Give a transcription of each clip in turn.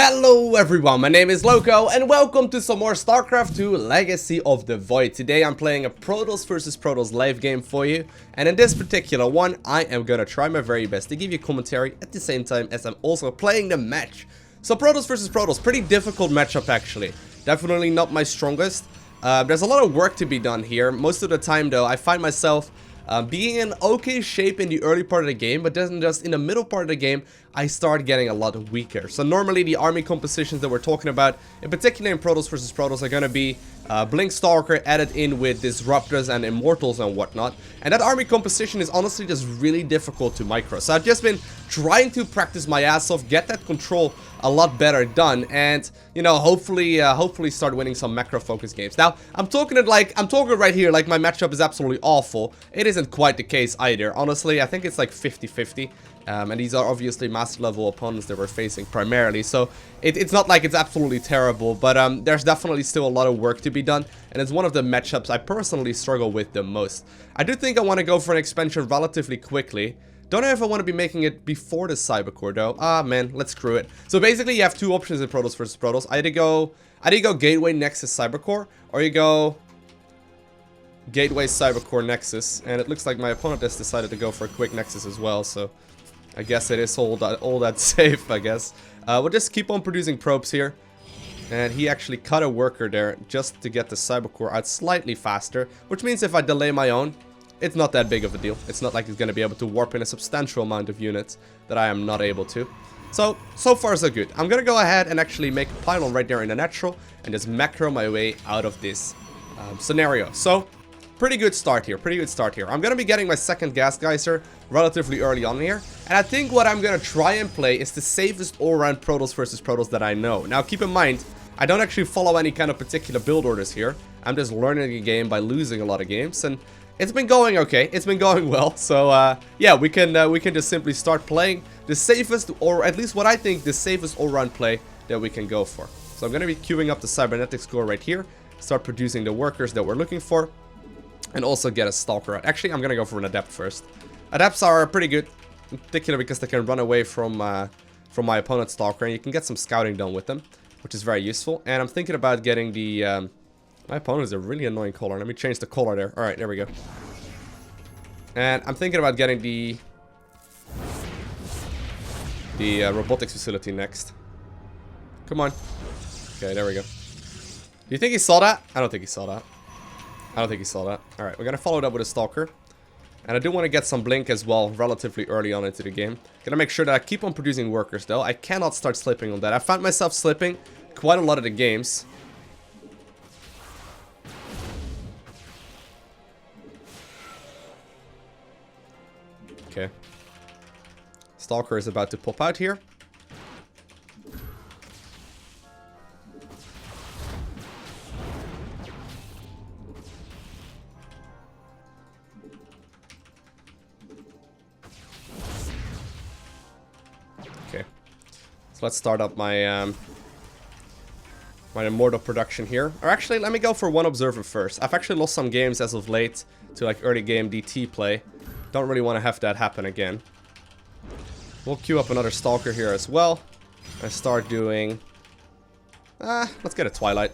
Hello everyone, my name is Loko and welcome to some more StarCraft 2 Legacy of the Void. Today I'm playing a Protoss versus Protoss live game for you, and in this particular one I am gonna try my very best to give you commentary at the same time as I'm also playing the match. So Protoss versus Protoss, pretty difficult matchup actually. Definitely not my strongest. There's a lot of work to be done here. Most of the time though I find myself being in okay shape in the early part of the game, but then just in the middle part of the game, I start getting a lot weaker. So normally the army compositions that we're talking about, in particular in Protoss versus Protoss, are going to be Blink Stalker added in with Disruptors and Immortals and whatnot. And that army composition is honestly just really difficult to micro. So I've just been trying to practice my ass off, get that control a lot better done, and you know, hopefully start winning some macro focus games. Now I'm talking right here like my matchup is absolutely awful. It isn't quite the case either. Honestly, I think it's like 50-50. And these are obviously master level opponents that we're facing primarily, so it's not like it's absolutely terrible, but there's definitely still a lot of work to be done, and it's one of the matchups I personally struggle with the most. I do think I want to go for an expansion relatively quickly. Don't know if I want to be making it before the Cybercore though. Ah man, let's screw it. So basically you have two options in Protoss versus Protoss. Either go Gateway Nexus Cybercore, or you go Gateway Cybercore Nexus, and it looks like my opponent has decided to go for a quick Nexus as well, so I guess it is all that safe, I guess. We'll just keep on producing probes here. And he actually cut a worker there just to get the Cybercore out slightly faster, which means if I delay my own, it's not that big of a deal. It's not like he's going to be able to warp in a substantial amount of units that I am not able to. So far so good. I'm going to go ahead and actually make a pylon right there in the natural and just macro my way out of this scenario. So pretty good start here, I'm going to be getting my second gas geyser relatively early on here. And I think what I'm going to try and play is the safest all-around Protoss versus Protoss that I know. Now keep in mind, I don't actually follow any kind of particular build orders here. I'm just learning the game by losing a lot of games, and it's been going okay. It's been going well. So yeah, we can just simply start playing the safest, or at least what I think the safest all-around play that we can go for. So I'm going to be queuing up the cybernetics core right here, start producing the workers that we're looking for, and also get a Stalker out. Actually, I'm going to go for an Adept first. Adepts are pretty good, in particular because they can run away from my opponent's Stalker, and you can get some scouting done with them, which is very useful. And I'm thinking about getting the... my opponent is a really annoying caller. Let me change the caller there. Alright, there we go. And I'm thinking about getting the robotics facility next. Come on. Okay, there we go. Do you think he saw that? I don't think he saw that. Alright, we're gonna follow it up with a Stalker. And I do want to get some Blink as well relatively early on into the game. Gonna make sure that I keep on producing workers though. I cannot start slipping on that. I found myself slipping quite a lot of the games. Okay. Stalker is about to pop out here. Okay. So let's start up my my Immortal production here. Or actually, let me go for one observer first. I've actually lost some games as of late to like early game DT play. Don't really want to have that happen again. We'll queue up another Stalker here as well. And start doing... let's get a Twilight.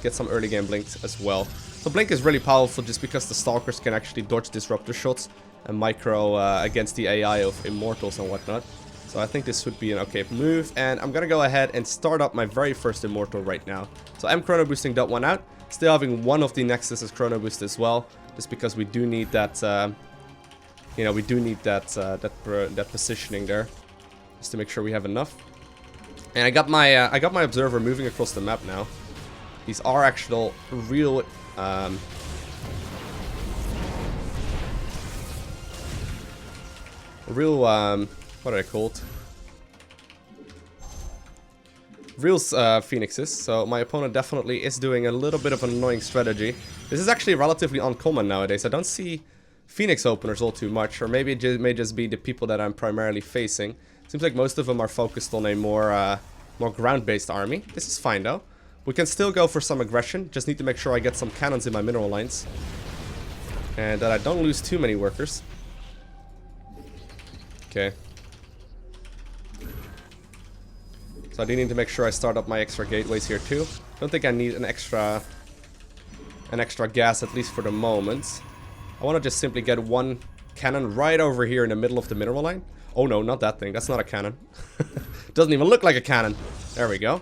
Get some early game Blinks as well. So Blink is really powerful just because the Stalkers can actually dodge Disruptor shots and micro against the AI of Immortals and whatnot. So I think this would be an okay move. And I'm going to go ahead and start up my very first Immortal right now. So I'm chrono boosting that one out. Still having one of the Nexus as chrono boost as well. Just because we do need that... you know, we do need that positioning there, just to make sure we have enough. And I got my observer moving across the map now. These are actual real what are they called? Real phoenixes. So my opponent definitely is doing a little bit of an annoying strategy. This is actually relatively uncommon nowadays. I don't see Phoenix openers all too much, or maybe it may just be the people that I'm primarily facing. Seems like most of them are focused on a more ground-based army. This is fine though. We can still go for some aggression. Just need to make sure I get some cannons in my mineral lines, and that I don't lose too many workers. Okay. So I do need to make sure I start up my extra gateways here too. Don't think I need an extra gas, at least for the moment. I want to just simply get one cannon right over here in the middle of the mineral line. Oh no, not that thing. That's not a cannon. Doesn't even look like a cannon. There we go.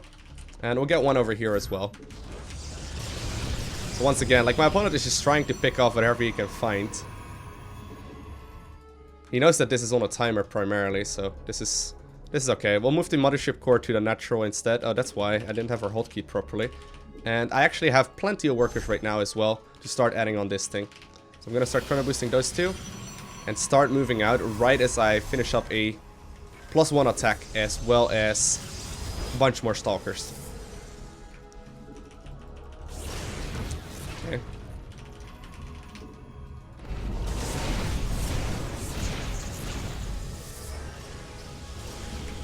And we'll get one over here as well. So once again, like, my opponent is just trying to pick off whatever he can find. He knows that this is on a timer primarily, so this is okay. We'll move the mothership core to the natural instead. Oh, that's why I didn't have her hotkey properly. And I actually have plenty of workers right now as well to start adding on this thing. So I'm gonna start chrono boosting those two and start moving out right as I finish up a +1 attack, as well as a bunch more stalkers. Okay.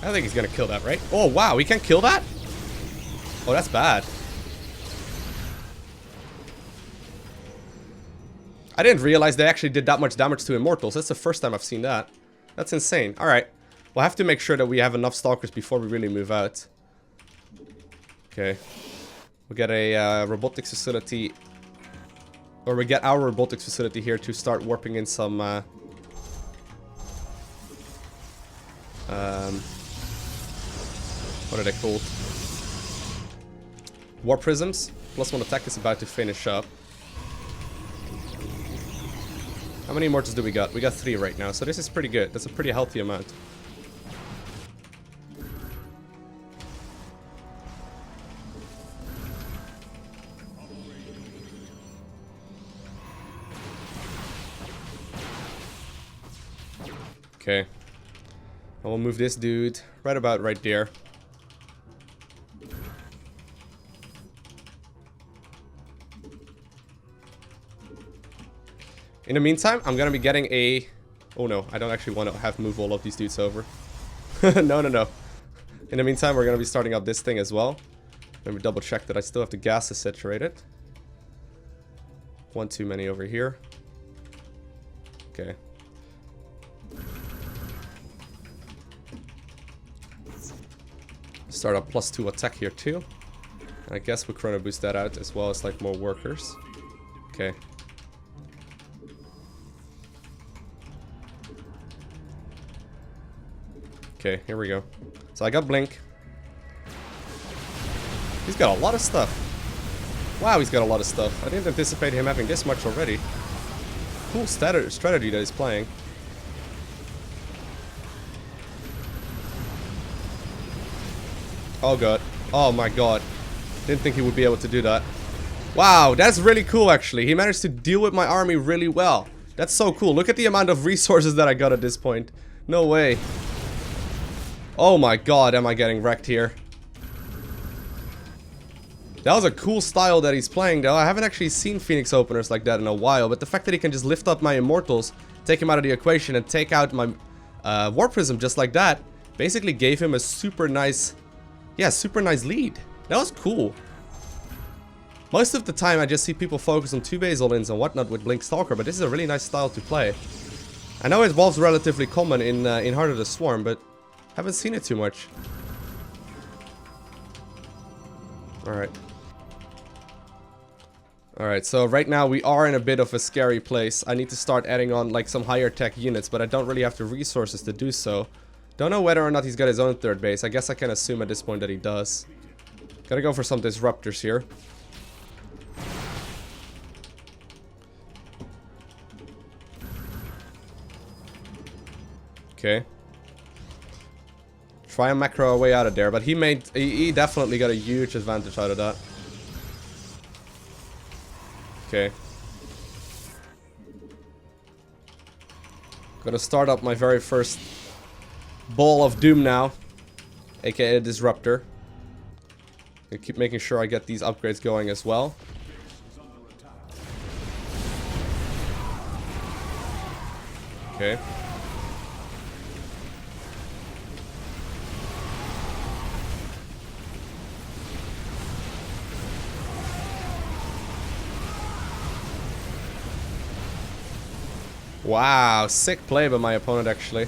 I think he's gonna kill that, right? Oh wow, we can't kill that? Oh, that's bad. I didn't realize they actually did that much damage to Immortals. That's the first time I've seen that. That's insane. Alright. We'll have to make sure that we have enough Stalkers before we really move out. Okay. We'll get a robotics facility. Or we get our robotics facility here to start warping in some... what are they called? Warp prisms. +1 attack is about to finish up. How many Immortals do we got? We got 3 right now, so this is pretty good. That's a pretty healthy amount. Okay. And we'll move this dude right about right there. In the meantime, I'm gonna be getting a... Oh no, I don't actually want to have move all of these dudes over. No. In the meantime, we're gonna be starting up this thing as well. Let me double check that I still have the gases saturated. One too many over here. Okay. Start up +2 attack here too. And I guess we chrono boost that out as well as like more workers. Okay. Okay, here we go. So I got Blink. He's got a lot of stuff. Wow, he's got a lot of stuff. I didn't anticipate him having this much already. Cool strategy that he's playing. Oh god. Oh my god. Didn't think he would be able to do that. Wow, that's really cool actually. He managed to deal with my army really well. That's so cool. Look at the amount of resources that I got at this point. No way. Oh my god, am I getting wrecked here. That was a cool style that he's playing though. I haven't actually seen Phoenix openers like that in a while, but the fact that he can just lift up my Immortals, take him out of the equation, and take out my Warp Prism just like that, basically gave him a super nice lead. That was cool. Most of the time I just see people focus on 2 Basil-ins and whatnot with Blink Stalker, but this is a really nice style to play. I know it evolves relatively common in Heart of the Swarm, but haven't seen it too much. Alright. Alright, so right now we are in a bit of a scary place. I need to start adding on like some higher tech units, but I don't really have the resources to do so. Don't know whether or not he's got his own 3rd base. I guess I can assume at this point that he does. Gotta go for some disruptors here. Okay. Try and macro our way out of there, but he definitely got a huge advantage out of that. Okay. Gonna start up my very first ball of doom now, aka a disruptor. Gonna keep making sure I get these upgrades going as well. Okay. Wow, sick play by my opponent actually.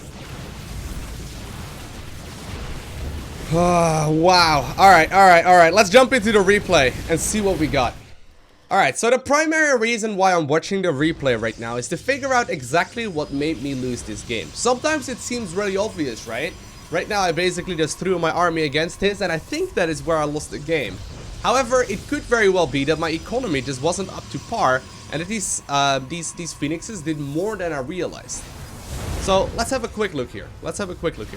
Wow. Alright. Let's jump into the replay and see what we got. Alright, so the primary reason why I'm watching the replay right now is to figure out exactly what made me lose this game. Sometimes it seems really obvious, right? Right now I basically just threw my army against his, and I think that is where I lost the game. However, it could very well be that my economy just wasn't up to par, and that these phoenixes did more than I realized. So let's have a quick look here.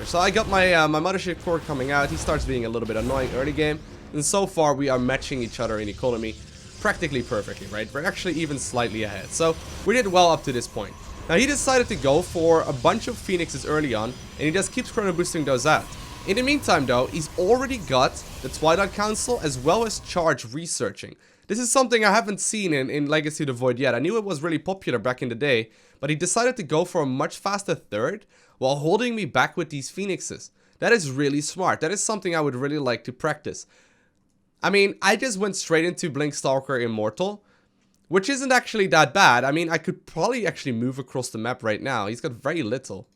So I got my my mothership core coming out. He starts being a little bit annoying early game, and so far we are matching each other in economy practically perfectly, right? We're actually even slightly ahead. So we did well up to this point. Now he decided to go for a bunch of phoenixes early on, and he just keeps chrono boosting those out. In the meantime though, he's already got the Twilight Council as well as Charge researching. This is something I haven't seen in Legacy of the Void yet. I knew it was really popular back in the day, but he decided to go for a much faster third while holding me back with these phoenixes. That is really smart. That is something I would really like to practice. I mean, I just went straight into Blink Stalker Immortal, which isn't actually that bad. I mean, I could probably actually move across the map right now. He's got very little.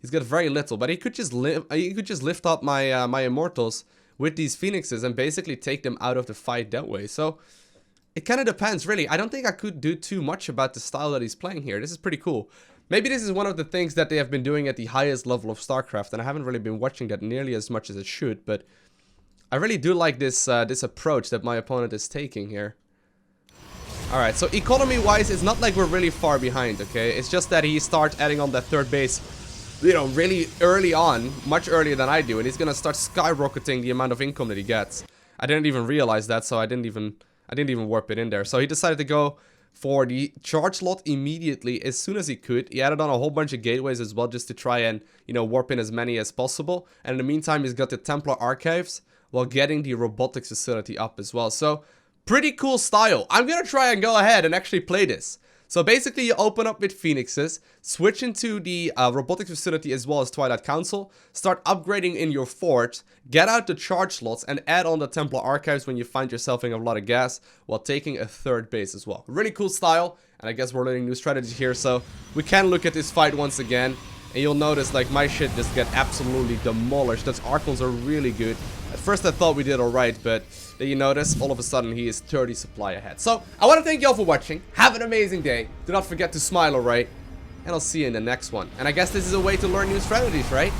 But he could just lift up my my Immortals with these Phoenixes and basically take them out of the fight that way. So it kind of depends, really. I don't think I could do too much about the style that he's playing here. This is pretty cool. Maybe this is one of the things that they have been doing at the highest level of StarCraft, and I haven't really been watching that nearly as much as it should, but I really do like this this approach that my opponent is taking here. Alright, so economy-wise, it's not like we're really far behind, okay? It's just that he starts adding on that third base, you know, really early on, much earlier than I do, and he's gonna start skyrocketing the amount of income that he gets. I didn't even realize that, so I didn't even warp it in there. So he decided to go for the charge slot immediately as soon as he could. He added on a whole bunch of gateways as well just to try and, you know, warp in as many as possible. And in the meantime, he's got the Templar Archives while getting the robotics facility up as well. So pretty cool style. I'm gonna try and go ahead and actually play this. So basically you open up with Phoenixes, switch into the robotics facility as well as Twilight Council, start upgrading in your fort, get out the charge slots and add on the Templar Archives when you find yourself in a lot of gas while taking a third base as well. Really cool style, and I guess we're learning new strategy here, so we can look at this fight once again. And you'll notice like my shit just get absolutely demolished. Those Archons are really good. At first I thought we did alright, but then you notice all of a sudden he is 30 supply ahead. So I want to thank y'all for watching. Have an amazing day. Do not forget to smile, alright? And I'll see you in the next one. And I guess this is a way to learn new strategies, right?